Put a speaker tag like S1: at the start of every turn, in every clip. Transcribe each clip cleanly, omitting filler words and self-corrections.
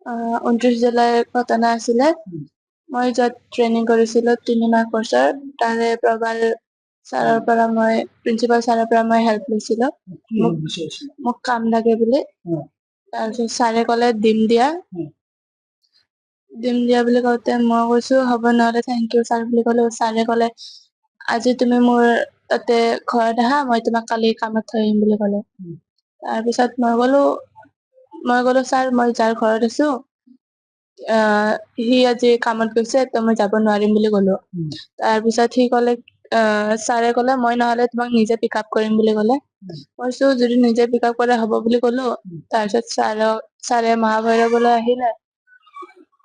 S1: 29 জুলাইৰ ঘটনা আছিলে। মই য'ত ট্ৰেইনিং কৰিছিলো 3 মাহ কোৰ্চৰ, তাৰে প্ৰবাল ছাৰৰ পৰা মই প্ৰিন্সিপাল ছাৰৰ পৰা মই হেল্প লৈছিলো। মোক কাম লাগে বুলি। তাৰপিছত ছাৰে ক'লে দিম দিয়া বুলি কওঁতে মই কৈছো হ'ব নহ'লে থেংক ইউ ছাৰ বুলি ক'লো। ছাৰে ক'লে আজি তুমি মোৰ তাতে ঘৰত আহা, মই তোমাক কালি কামত থৈ আহিম বুলি ক'লে। তাৰপিছত মই ক'লো ছাৰ মই যাৰ ঘৰত আছো সি আজি কামত গৈছে, ত মই যাব নোৱাৰিম বুলি ক'লো। তাৰপিছত সি ক'লে ছাৰে ক'লে মই নহ'লে তোমাক নিজে পিক আপ কৰিম বুলি ক'লে। কৈছো যদি নিজে পিক আপ কৰে হ'ব বুলি ক'লো। তাৰপিছত ছাৰে মহাভৈৰৱলৈ আহিলে।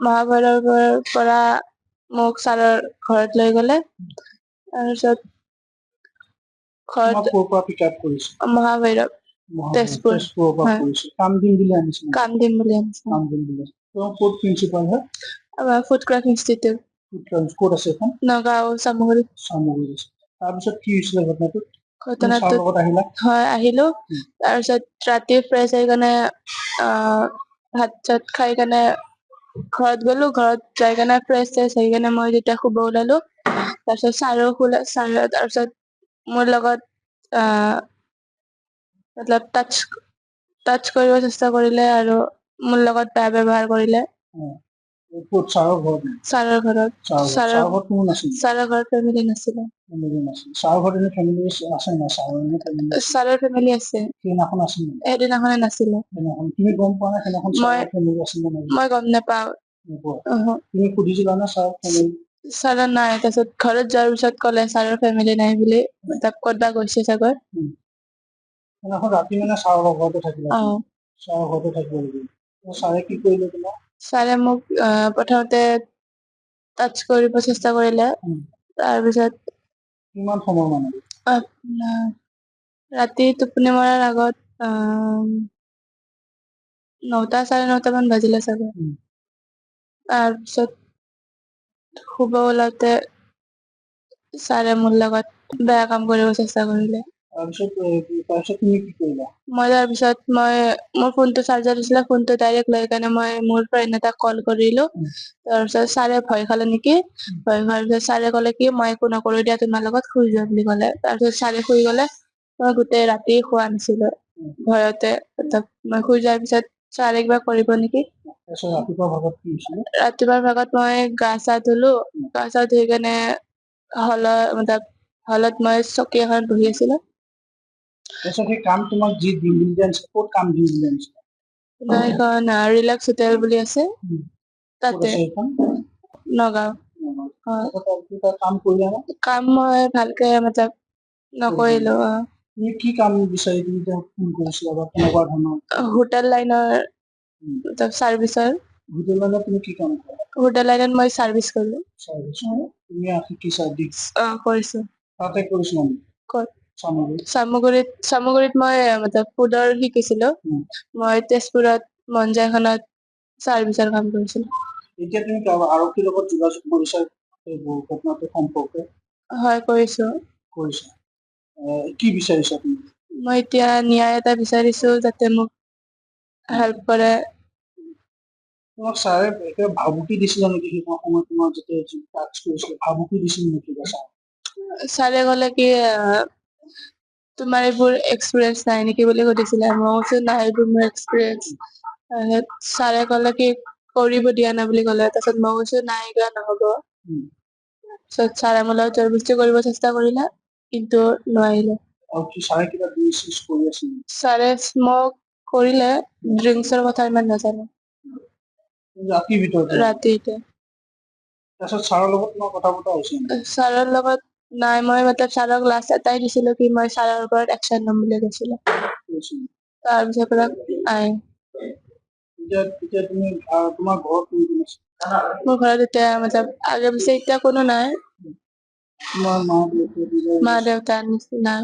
S1: মহাভৈৰৱৰ পৰা মোক ছাৰৰ ঘৰত লৈ গ'লে। তাৰপিছত ঘৰত মহাভৈৰৱ তেজপুৰ কাম দিম বুলি আনিছিল। প্ৰিন্সিপাল হয় ফুডক্ৰাফ্ট ইনষ্টিটিউট। ক'ত আছে এখন? নগাঁও চামগুৰি। তাৰপিছত কি হৈছিলে ঘটনাটো? হয় আহিলো। তাৰপিছত ৰাতি ফ্ৰেছ হৈ কেনে ভাত চাত খাই কেনে ঘৰত গ'লো। ঘৰত যাই কেনে ফ্ৰেছ হৈ কেনে মই যেতিয়া শুব ওলালো, তাৰপিছত ছাৰেও শুলে। ছাৰে তাৰপিছত মোৰ লগত মতলব টাচ কৰিব চেষ্টা কৰিলে আৰু মোৰ লগত বেয়া ব্যৱহাৰ কৰিলে। ছাৰৰ ঘৰত ফেমিলি নাছিলে। ছাৰৰ ফেমিলি আছে। সেইদিনাখনে নাছিলে। মই গম নাপাও। ছাৰৰ নাই। তাৰপিছত ঘৰত যোৱাৰ পিছত ক'লে ছাৰৰ ফেমিলি নাই বুলি, ক'তবা গৈছে চাগৈ। ছাৰে মোক প্ৰথমতে টাচ কৰিব চেষ্টা কৰিলে। তাৰপিছত ৰাতি টোপনি মৰাৰ আগত 9টা চাৰে 9টা মান বাজিলে চাগে। তাৰপিছত শুব ওলাওতে ছাৰে মোৰ লগত বেয়া কাম কৰিব চেষ্টা কৰিলে। মই তাৰপিছত মোৰ ফোনটো চাৰ্জত আছিলে। ফোনটো ডাইৰেক্ট লৈ কেনে মই মোৰ ফ্ৰেণ্ড এটাক কল কৰিলো। তাৰপিছত ছাৰে ভয় খালে নেকি। ভয় খোৱাৰ পিছত ছাৰে ক'লে কি মই একো নকৰো দিয়া তোমাৰ লগত, শুই যোৱা বুলি ক'লে। তাৰপিছত ছাৰে শুই গ'লে। মই গোটেই ৰাতি শুৱা নাছিলো ভয়তে। মই শুই যোৱাৰ পিছত ছাৰে কিবা কৰিব নেকি। ৰাতিপুৱাৰ ভাগত মই গা চা ধুলো। গা চা ধুই কেনে হলত মই চকী এখনত বহি আছিলো। ৰিলেক্স হোটেল বুলি আছে তাতে, নগাঁও। কাম মই ভালকে নকৰিলো। হোটেল লাইনৰ চাৰ্ভিচৰ। হোটেল লাইনত মই চাৰ্ভিচ কৰো। কৰিছো। ক'ত? চামগুৰিত মই ফুডৰ শিকিছিলো। মই তেজপুৰত মঞ্জাখনত চাৰ্ভিচৰ কাম কৰিছিলো। হয় কৰিছো। মই এতিয়া ন্যায় এটা বিচাৰিছো, যাতে মোক হেল্প কৰে। ছাৰে ক'লে কি তোমাৰ এইবোৰ এক্সপিৰিয়েঞ্চ নাই নেকি বুলি সুধিছিলে। মই কৈছো নাই, এইবোৰ মোৰ এক্সপিৰিয়েঞ্চ। ছাৰে ক'লে কি কৰিব দিয়া নাই বুলি ক'লে। তাৰপিছত মই কৈছো নাই এইগিলা নহ'ব। তাৰপিছত ছাৰে মোৰ লগত জোৰ জবৰদস্তি কৰিব চেষ্টা কৰিলে, কিন্তু নোৱাৰিলে। ছাৰে স্মক কৰিলে, ড্ৰিংকছৰ কথা ইমান নাজানো। ৰাতিতে। ছাৰৰ লগত নাই, মই ছাৰক লাষ্ট এটাই দিছিলো কি মই ছাৰৰ ওপৰত একচন ল'ম বুলি কৈছিলো। তাৰপিছৰ পৰা নাই। মোৰ ঘৰত এতিয়া আগে পিছে এতিয়া কোনো নাই। মা দেউতা নাই।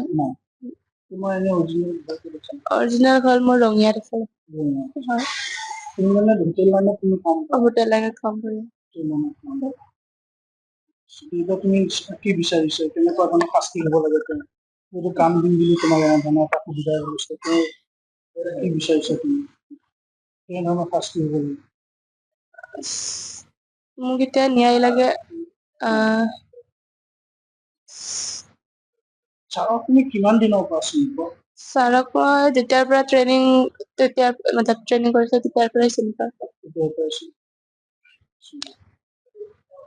S1: অৰিজিনেল ঘৰ মোৰ ৰঙিয়াত আছে। হোটেল লাইনত কাম কৰি। মোক এতিয়া ন্যায় লাগে
S2: ছাৰক তুমি কিমান দিনৰ পৰা চিনি পোৱা?
S1: ছাৰক মই যেতিয়াৰ পৰা ট্ৰেইনিং কৰিছে তেতিয়াৰ পৰাই চিনি পাওঁ।
S2: তেতিয়াৰ পৰাই চিনি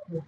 S2: পোৱা।